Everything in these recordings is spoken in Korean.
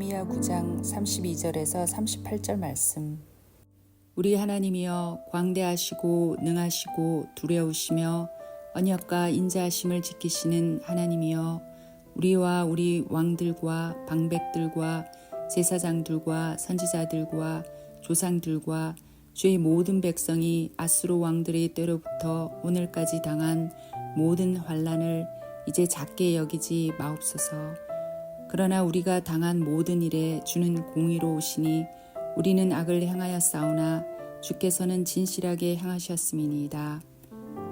예레미야 9장 32절에서 38절 말씀. 우리 하나님이여 광대하시고 능하시고 두려우시며 언약과 인자하심을 지키시는 하나님이여 우리와 우리 왕들과 방백들과 제사장들과 선지자들과 조상들과 주의 모든 백성이 아수르 왕들의 때로부터 오늘까지 당한 모든 환난을 이제 작게 여기지 마옵소서. 그러나 우리가 당한 모든 일에 주는 공의로우시니 우리는 악을 향하여 싸우나 주께서는 진실하게 향하셨음이니이다.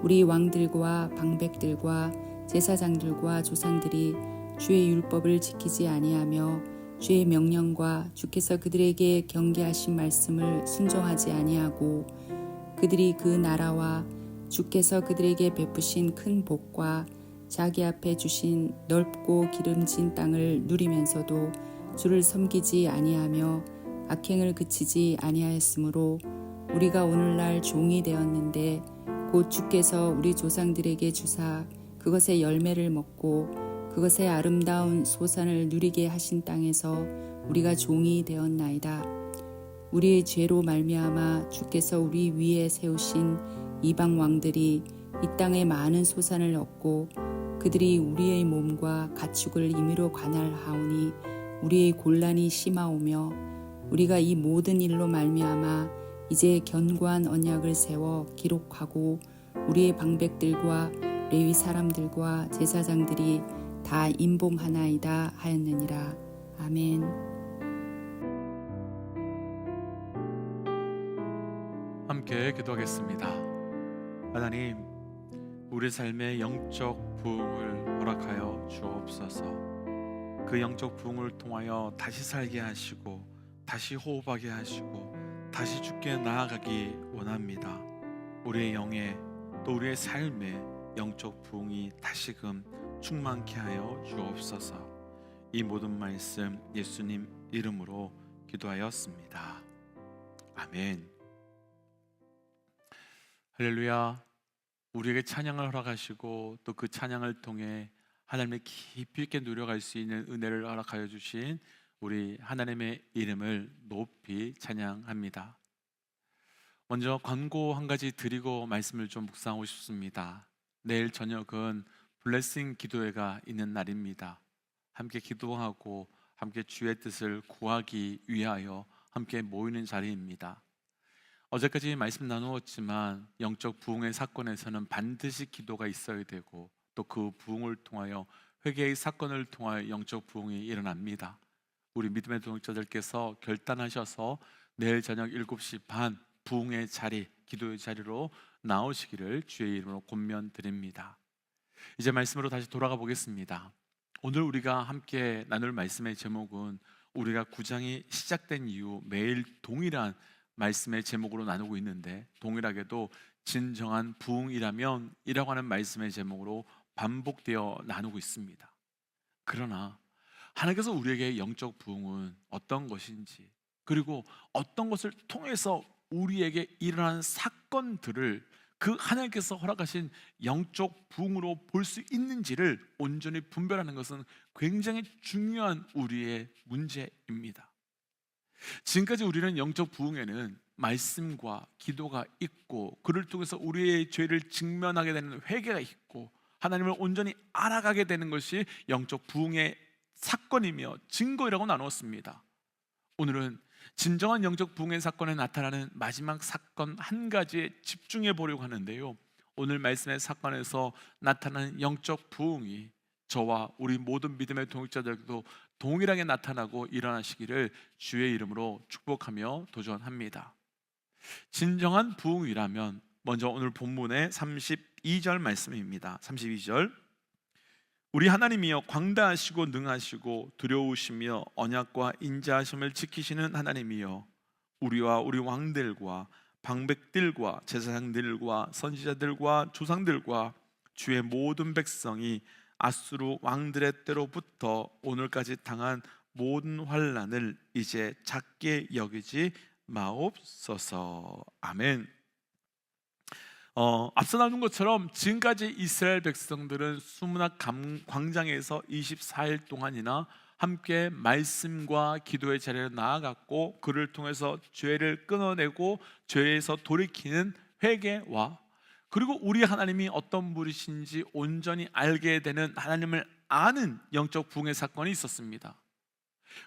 우리 왕들과 방백들과 제사장들과 조상들이 주의 율법을 지키지 아니하며 주의 명령과 주께서 그들에게 경계하신 말씀을 순종하지 아니하고 그들이 그 나라와 주께서 그들에게 베푸신 큰 복과 자기 앞에 주신 넓고 기름진 땅을 누리면서도 주를 섬기지 아니하며 악행을 그치지 아니하였으므로 우리가 오늘날 종이 되었는데 곧 주께서 우리 조상들에게 주사 그것의 열매를 먹고 그것의 아름다운 소산을 누리게 하신 땅에서 우리가 종이 되었나이다. 우리의 죄로 말미암아 주께서 우리 위에 세우신 이방 왕들이 이 땅에 많은 소산을 얻고 그들이 우리의 몸과 가축을 임의로 관할하오니 우리의 곤란이 심하오며 우리가 이 모든 일로 말미암아 이제 견고한 언약을 세워 기록하고 우리의 방백들과 레위 사람들과 제사장들이 다 임봉하나이다 하였느니라. 아멘. 함께 기도하겠습니다. 하나님, 우리 삶의 영적 부흥을 허락하여 주옵소서. 그 영적 부흥을 통하여 다시 살게 하시고 다시 호흡하게 하시고 다시 주께 나아가기 원합니다. 우리의 영에 또 우리의 삶에 영적 부흥이 다시금 충만케 하여 주옵소서. 이 모든 말씀 예수님 이름으로 기도하였습니다. 아멘. 할렐루야. 우리에게 찬양을 허락하시고 또 그 찬양을 통해 하나님의 깊이 있게 누려갈 수 있는 은혜를 허락하여 주신 우리 하나님의 이름을 높이 찬양합니다. 먼저 권고 한 가지 드리고 말씀을 좀 묵상하고 싶습니다. 내일 저녁은 블레싱 기도회가 있는 날입니다. 함께 기도하고 함께 주의 뜻을 구하기 위하여 함께 모이는 자리입니다. 어제까지 말씀 나누었지만 영적 부흥의 사건에서는 반드시 기도가 있어야 되고 또 그 부흥을 통하여 회개의 사건을 통하여 영적 부흥이 일어납니다. 우리 믿음의 동역자들께서 결단하셔서 내일 저녁 7시 반 부흥의 자리, 기도의 자리로 나오시기를 주의 이름으로 권면드립니다. 이제 말씀으로 다시 돌아가 보겠습니다. 오늘 우리가 함께 나눌 말씀의 제목은 우리가 9장이 시작된 이후 매일 동일한 말씀의 제목으로 나누고 있는데 동일하게도 진정한 부흥이라면 이라고 하는 말씀의 제목으로 반복되어 나누고 있습니다. 그러나 하나님께서 우리에게 영적 부흥은 어떤 것인지 그리고 어떤 것을 통해서 우리에게 일어나는 사건들을 그 하나님께서 허락하신 영적 부흥으로 볼 수 있는지를 온전히 분별하는 것은 굉장히 중요한 우리의 문제입니다. 지금까지 우리는 영적 부흥에는 말씀과 기도가 있고 그를 통해서 우리의 죄를 직면하게 되는 회개가 있고 하나님을 온전히 알아가게 되는 것이 영적 부흥의 사건이며 증거이라고 나누었습니다. 오늘은 진정한 영적 부흥의 사건에 나타나는 마지막 사건 한 가지에 집중해 보려고 하는데요, 오늘 말씀의 사건에서 나타나는 영적 부흥이 저와 우리 모든 믿음의 동역자들에게도 동일하게 나타나고 일어나시기를 주의 이름으로 축복하며 도전합니다. 진정한 부흥이라면 먼저 오늘 본문의 32절 말씀입니다. 32절, 우리 하나님이여 광대하시고 능하시고 두려우시며 언약과 인자하심을 지키시는 하나님이여 우리와 우리 왕들과 방백들과 제사장들과 선지자들과 조상들과 주의 모든 백성이 아수르 왕들의 때로부터 오늘까지 당한 모든 환난을 이제 작게 여기지 마옵소서. 아멘. 앞서 나눈 것처럼 지금까지 이스라엘 백성들은 수문학 광장에서 24일 동안이나 함께 말씀과 기도의 자리로 나아갔고 그를 통해서 죄를 끊어내고 죄에서 돌이키는 회개와 그리고 우리 하나님이 어떤 분이신지 온전히 알게 되는 하나님을 아는 영적 부흥의 사건이 있었습니다.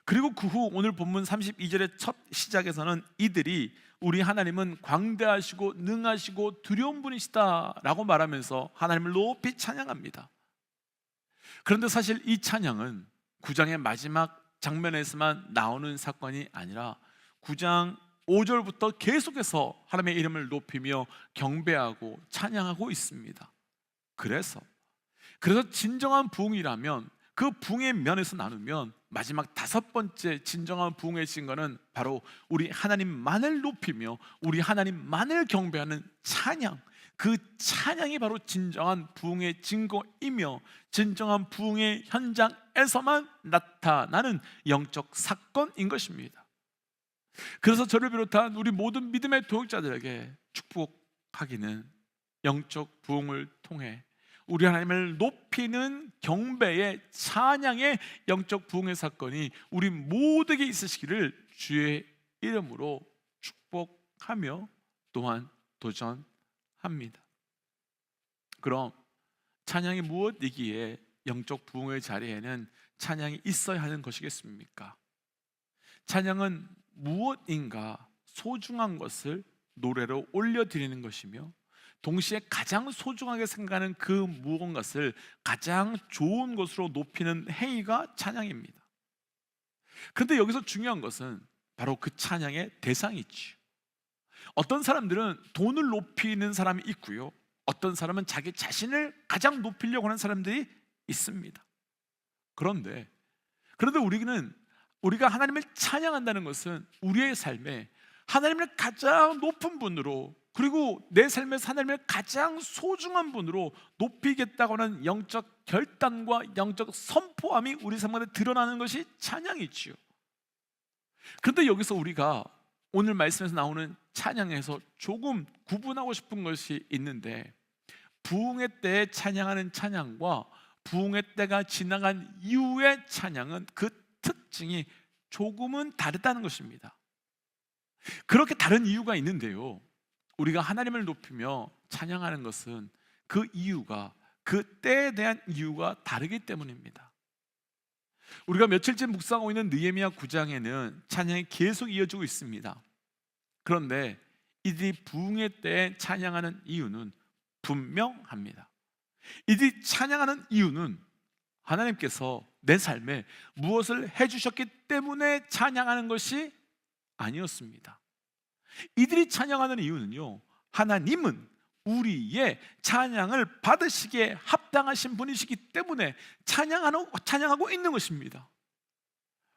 그리고 그 후 오늘 본문 32절의 첫 시작에서는 이들이 우리 하나님은 광대하시고 능하시고 두려운 분이시다라고 말하면서 하나님을 높이 찬양합니다. 그런데 사실 이 찬양은 9장의 마지막 장면에서만 나오는 사건이 아니라 9장 5절부터 계속해서 하나님의 이름을 높이며 경배하고 찬양하고 있습니다. 그래서 진정한 부흥이라면 그 부흥의 면에서 나누면 마지막 5번째 진정한 부흥의 증거는 바로 우리 하나님만을 높이며 우리 하나님만을 경배하는 찬양, 그 찬양이 바로 진정한 부흥의 증거이며 진정한 부흥의 현장에서만 나타나는 영적 사건인 것입니다. 그래서 저를 비롯한 우리 모든 믿음의 동역자들에게 축복하기는 영적 부흥을 통해 우리 하나님을 높이는 경배의 찬양의 영적 부흥의 사건이 우리 모두에게 있으시기를 주의 이름으로 축복하며 또한 도전합니다. 그럼 찬양이 무엇이기에 영적 부흥의 자리에는 찬양이 있어야 하는 것이겠습니까? 찬양은 무엇인가 소중한 것을 노래로 올려드리는 것이며 동시에 가장 소중하게 생각하는 그 무언가를 가장 좋은 것으로 높이는 행위가 찬양입니다. 그런데 여기서 중요한 것은 바로 그 찬양의 대상이죠. 어떤 사람들은 돈을 높이는 사람이 있고요, 어떤 사람은 자기 자신을 가장 높이려고 하는 사람들이 있습니다. 그런데 우리가 하나님을 찬양한다는 것은 우리의 삶에 하나님을 가장 높은 분으로, 그리고 내 삶에서 하나님을 가장 소중한 분으로 높이겠다고 하는 영적 결단과 영적 선포함이 우리 삶 가운데 드러나는 것이 찬양이지요. 그런데 여기서 우리가 오늘 말씀에서 나오는 찬양에서 조금 구분하고 싶은 것이 있는데, 부흥의 때에 찬양하는 찬양과 부흥의 때가 지나간 이후의 찬양은 그 특징이 조금은 다르다는 것입니다. 그렇게 다른 이유가 있는데요, 우리가 하나님을 높이며 찬양하는 것은 그 이유가, 그 때에 대한 이유가 다르기 때문입니다. 우리가 며칠째 묵상하고 있는 느헤미야 9장에는 찬양이 계속 이어지고 있습니다. 그런데 이들이 부흥의 때에 찬양하는 이유는 분명합니다. 이들이 찬양하는 이유는 하나님께서 내 삶에 무엇을 해주셨기 때문에 찬양하는 것이 아니었습니다. 이들이 찬양하는 이유는요, 하나님은 우리의 찬양을 받으시기에 합당하신 분이시기 때문에 찬양하고 있는 것입니다.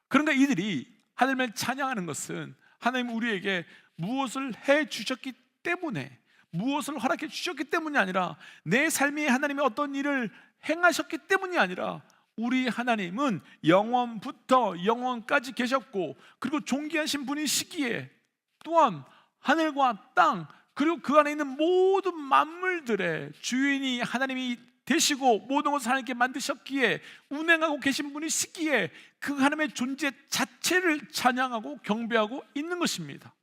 그러니까 이들이 하나님을 찬양하는 것은 하나님 우리에게 무엇을 해주셨기 때문에, 무엇을 허락해 주셨기 때문이 아니라, 내 삶에 하나님이 어떤 일을 행하셨기 때문이 아니라, 우리 하나님은 영원부터 영원까지 계셨고 그리고 존귀하신 분이시기에, 또한 하늘과 땅 그리고 그 안에 있는 모든 만물들의 주인이 하나님이 되시고 모든 것을 하나님께 만드셨기에 운행하고 계신 분이시기에 그 하나님의 존재 자체를 찬양하고 경배하고 있는 것입니다.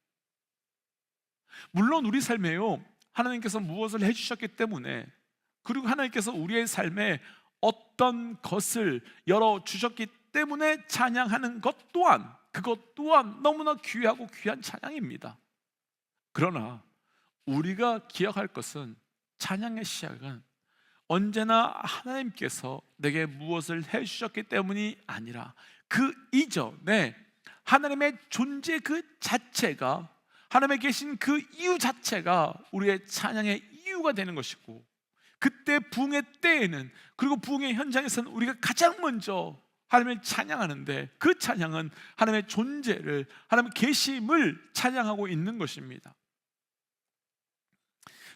물론 우리 삶에요, 하나님께서 무엇을 해주셨기 때문에, 그리고 하나님께서 우리의 삶에 어떤 것을 열어주셨기 때문에 찬양하는 것 또한, 그것 또한 너무나 귀하고 귀한 찬양입니다. 그러나 우리가 기억할 것은, 찬양의 시작은 언제나 하나님께서 내게 무엇을 해주셨기 때문이 아니라 그 이전에 하나님의 존재 그 자체가, 하나님에 계신 그 이유 자체가 우리의 찬양의 이유가 되는 것이고, 그때 부흥의 때에는, 그리고 부흥의 현장에서는 우리가 가장 먼저 하나님을 찬양하는데, 그 찬양은 하나님의 존재를, 하나님의 계심을 찬양하고 있는 것입니다.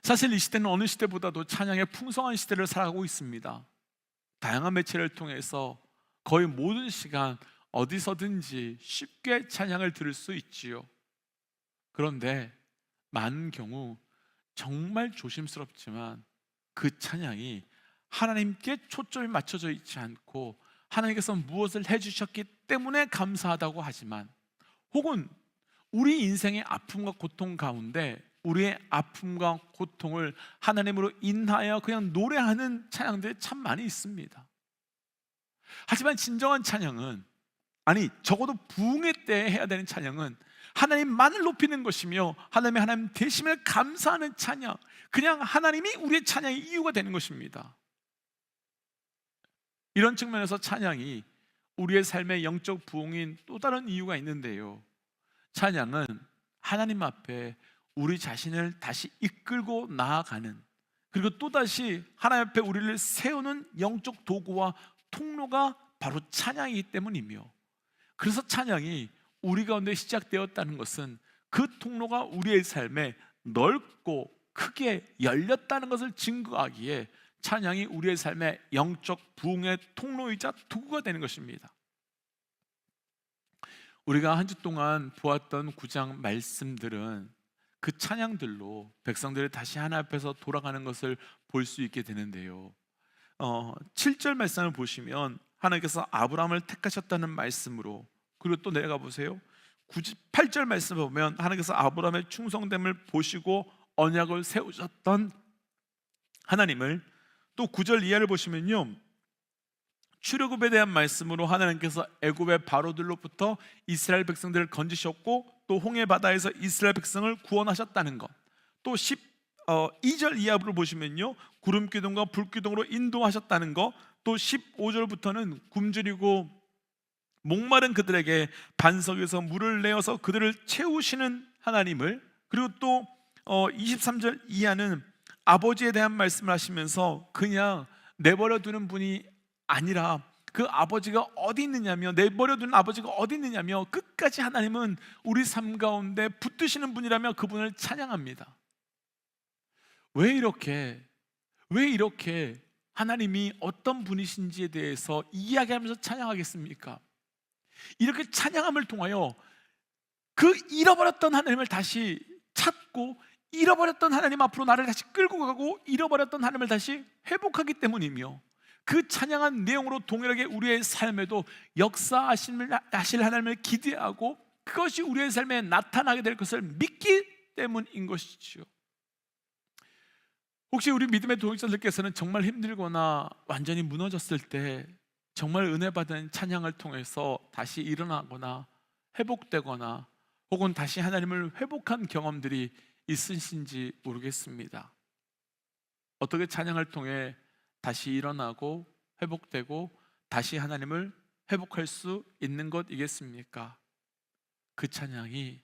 사실 이 시대는 어느 시대보다도 찬양의 풍성한 시대를 살아가고 있습니다. 다양한 매체를 통해서 거의 모든 시간 어디서든지 쉽게 찬양을 들을 수 있지요. 그런데 많은 경우 정말 조심스럽지만 그 찬양이 하나님께 초점이 맞춰져 있지 않고 하나님께서 무엇을 해주셨기 때문에 감사하다고 하지만, 혹은 우리 인생의 아픔과 고통 가운데 우리의 아픔과 고통을 하나님으로 인하여 그냥 노래하는 찬양들이 참 많이 있습니다. 하지만 진정한 찬양은, 아니 적어도 부흥회 때 해야 되는 찬양은 하나님만을 높이는 것이며 하나님 되심을 감사하는 찬양, 그냥 하나님이 우리의 찬양의 이유가 되는 것입니다. 이런 측면에서 찬양이 우리의 삶의 영적 부흥인 또 다른 이유가 있는데요, 찬양은 하나님 앞에 우리 자신을 다시 이끌고 나아가는, 그리고 또다시 하나님 앞에 우리를 세우는 영적 도구와 통로가 바로 찬양이기 때문이며, 그래서 찬양이 우리 가운데 시작되었다는 것은 그 통로가 우리의 삶에 넓고 크게 열렸다는 것을 증거하기에 찬양이 우리의 삶의 영적 부흥의 통로이자 도구가 되는 것입니다. 우리가 한 주 동안 보았던 9장 말씀들은 그 찬양들로 백성들이 다시 하나님 앞에서 돌아가는 것을 볼 수 있게 되는데요, 7절 말씀을 보시면 하나님께서 아브라함을 택하셨다는 말씀으로, 그리고 또 내려가 보세요. 8절 말씀을 보면 하나님께서 아브라함의 충성됨을 보시고 언약을 세우셨던 하나님을, 또 9절 이하를 보시면요, 출애굽에 대한 말씀으로 하나님께서 애굽의 바로들로부터 이스라엘 백성들을 건지셨고 또 홍해 바다에서 이스라엘 백성을 구원하셨다는 것, 또 2절 이하를 보시면요, 구름 기둥과 불 기둥으로 인도하셨다는 것, 또 15절부터는 굶주리고 목마른 그들에게 반석에서 물을 내어서 그들을 채우시는 하나님을, 그리고 또 23절 이하는 아버지에 대한 말씀을 하시면서 그냥 내버려 두는 분이 아니라 그 아버지가 어디 있느냐며, 내버려 두는 아버지가 어디 있느냐며 끝까지 하나님은 우리 삶 가운데 붙드시는 분이라며 그분을 찬양합니다. 왜 이렇게 하나님이 어떤 분이신지에 대해서 이야기하면서 찬양하겠습니까? 이렇게 찬양함을 통하여 그 잃어버렸던 하나님을 다시 찾고, 잃어버렸던 하나님 앞으로 나를 다시 끌고 가고, 잃어버렸던 하나님을 다시 회복하기 때문이며, 그 찬양한 내용으로 동일하게 우리의 삶에도 역사하실 하나님을 기대하고 그것이 우리의 삶에 나타나게 될 것을 믿기 때문인 것이지요. 혹시 우리 믿음의 동역자들께서는 정말 힘들거나 완전히 무너졌을 때 정말 은혜 받은 찬양을 통해서 다시 일어나거나 회복되거나 혹은 다시 하나님을 회복한 경험들이 있으신지 모르겠습니다. 어떻게 찬양을 통해 다시 일어나고 회복되고 다시 하나님을 회복할 수 있는 것이겠습니까? 그 찬양이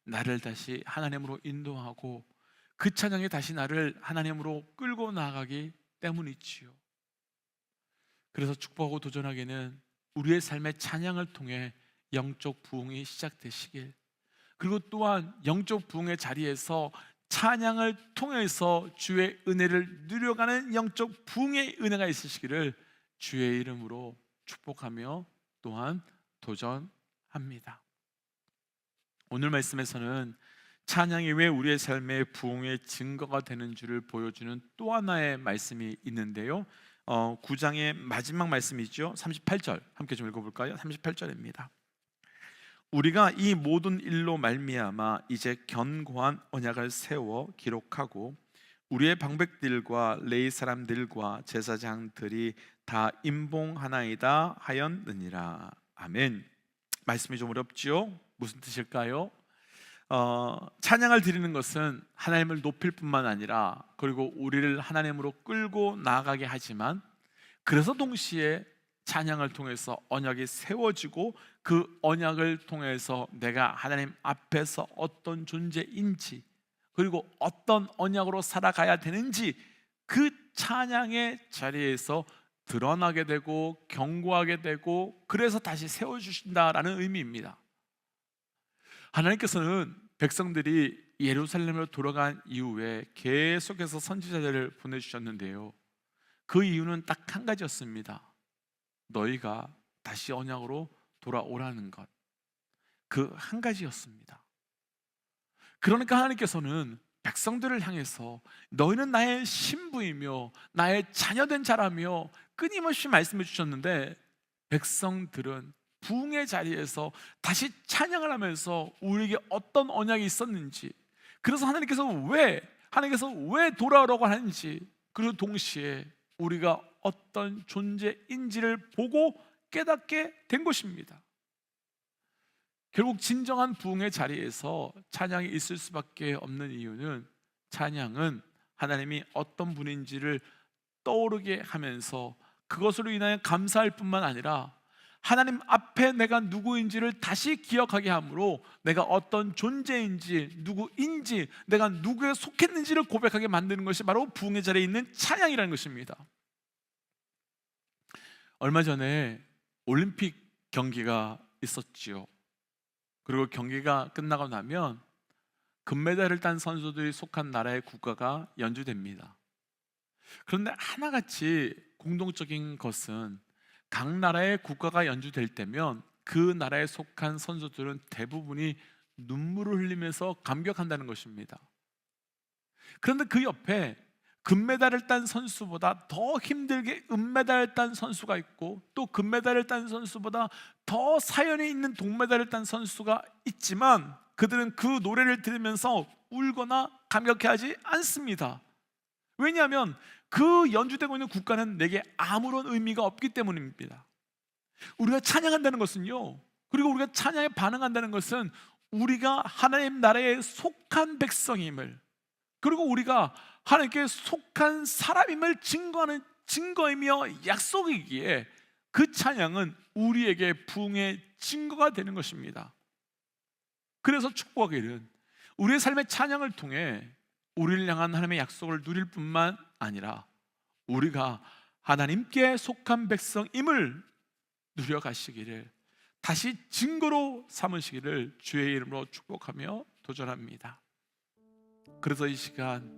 나를 다시 하나님으로 인도하고 그 찬양이 다시 나를 하나님으로 끌고 나가기 때문이지요. 그래서 축복하고 도전하기는 우리의 삶의 찬양을 통해 영적 부흥이 시작되시길, 그리고 또한 영적 부흥의 자리에서 찬양을 통해서 주의 은혜를 누려가는 영적 부흥의 은혜가 있으시기를 주의 이름으로 축복하며 또한 도전합니다. 오늘 말씀에서는 찬양이 왜 우리의 삶의 부흥의 증거가 되는 줄을 보여주는 또 하나의 말씀이 있는데요, 9장의 마지막 말씀이죠. 38절 함께 좀 읽어볼까요? 38절입니다. 우리가 이 모든 일로 말미암아 이제 견고한 언약을 세워 기록하고 우리의 방백들과 레위 사람들과 제사장들이 다 임봉하나이다 하였느니라. 아멘. 말씀이 좀 어렵지요? 무슨 뜻일까요? 찬양을 드리는 것은 하나님을 높일 뿐만 아니라 그리고 우리를 하나님으로 끌고 나아가게 하지만, 그래서 동시에 찬양을 통해서 언약이 세워지고 그 언약을 통해서 내가 하나님 앞에서 어떤 존재인지 그리고 어떤 언약으로 살아가야 되는지 그 찬양의 자리에서 드러나게 되고 견고하게 되고, 그래서 다시 세워주신다라는 의미입니다. 하나님께서는 백성들이 예루살렘으로 돌아간 이후에 계속해서 선지자들을 보내주셨는데요, 그 이유는 딱 한 가지였습니다. 너희가 다시 언약으로 돌아오라는 것, 그 한 가지였습니다. 그러니까 하나님께서는 백성들을 향해서 너희는 나의 신부이며 나의 자녀된 자라며 끊임없이 말씀해 주셨는데 백성들은 부흥의 자리에서 다시 찬양을 하면서 우리에게 어떤 언약이 있었는지, 그래서 하나님께서 왜 돌아오라고 하는지, 그리고 동시에 우리가 어떤 존재인지를 보고 깨닫게 된 것입니다. 결국 진정한 부흥의 자리에서 찬양이 있을 수밖에 없는 이유는, 찬양은 하나님이 어떤 분인지를 떠오르게 하면서 그것으로 인하여 감사할 뿐만 아니라 하나님 앞에 내가 누구인지를 다시 기억하게 함으로 내가 어떤 존재인지, 누구인지, 내가 누구에 속했는지를 고백하게 만드는 것이 바로 부흥의 자리에 있는 찬양이라는 것입니다. 얼마 전에 올림픽 경기가 있었지요. 그리고 경기가 끝나고 나면 금메달을 딴 선수들이 속한 나라의 국가가 연주됩니다. 그런데 하나같이 공동적인 것은, 각 나라의 국가가 연주될 때면 그 나라에 속한 선수들은 대부분이 눈물을 흘리면서 감격한다는 것입니다. 그런데 그 옆에 금메달을 딴 선수보다 더 힘들게 은메달을 딴 선수가 있고, 또 금메달을 딴 선수보다 더 사연이 있는 동메달을 딴 선수가 있지만 그들은 그 노래를 들으면서 울거나 감격해하지 않습니다. 왜냐하면 그 연주되고 있는 국가는 내게 아무런 의미가 없기 때문입니다. 우리가 찬양한다는 것은요, 그리고 우리가 찬양에 반응한다는 것은 우리가 하나님 나라에 속한 백성임을, 그리고 우리가 하나님께 속한 사람임을 증거하는 증거이며 약속이기에 그 찬양은 우리에게 부흥의 증거가 되는 것입니다. 그래서 축복하기를 우리의 삶의 찬양을 통해 우리를 향한 하나님의 약속을 누릴 뿐만 아니라 우리가 하나님께 속한 백성임을 누려가시기를 다시 증거로 삼으시기를 주의 이름으로 축복하며 도전합니다. 그래서 이 시간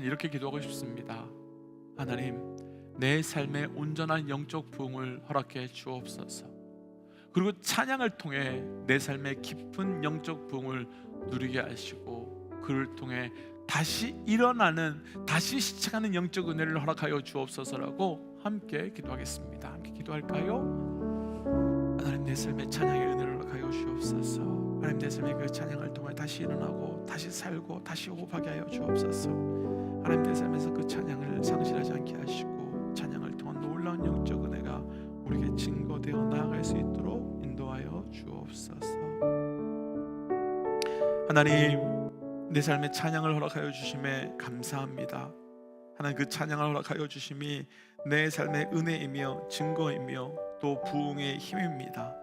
이렇게 기도하고 싶습니다. 하나님, 내 삶에 온전한 영적 부흥을 허락해 주옵소서. 그리고 찬양을 통해 내 삶의 깊은 영적 부흥을 누리게 하시고, 그를 통해 다시 일어나는, 다시 시작하는 영적 은혜를 허락하여 주옵소서라고 함께 기도하겠습니다. 함께 기도할까요? 하나님, 내 삶의 찬양의 은혜를 허락하여 주옵소서. 하나님, 내 삶의 그 찬양을 통해 다시 일어나고 다시 살고 다시 호흡하게 하여 주옵소서. 하나님, 내 삶에서 그 찬양을 상실하지 않게 하시고 찬양을 통한 놀라운 영적 은혜가 우리에게 증거되어 나아갈 수 있도록 인도하여 주옵소서. 하나님, 내 삶에 찬양을 허락하여 주심에 감사합니다. 하나님, 그 찬양을 허락하여 주심이 내 삶의 은혜이며 증거이며 또 부흥의 힘입니다.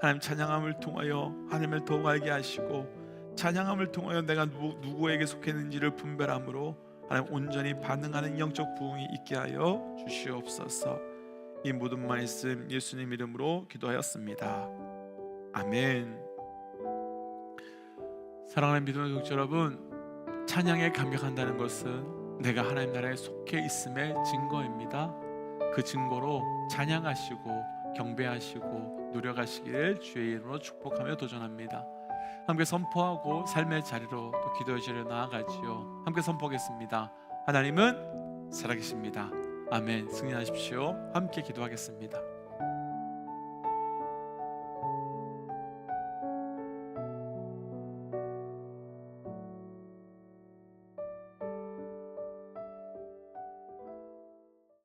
하나님, 찬양함을 통하여 하나님을 더욱 알게 하시고, 찬양함을 통하여 내가 누구에게 속했는지를 분별함으로 하나님 온전히 반응하는 영적 부흥이 있게 하여 주시옵소서. 이 모든 말씀 예수님 이름으로 기도하였습니다. 아멘. 사랑하는 믿음의 동지 여러분, 찬양에 감격한다는 것은 내가 하나님 나라에 속해 있음의 증거입니다. 그 증거로 찬양하시고 경배하시고 누려가시기를 주의 이름으로 축복하며 도전합니다. 함께 선포하고 삶의 자리로 또 기도의 자리로 나아가지요. 함께 선포하겠습니다. 하나님은 살아계십니다. 아멘. 승리하십시오. 함께 기도하겠습니다.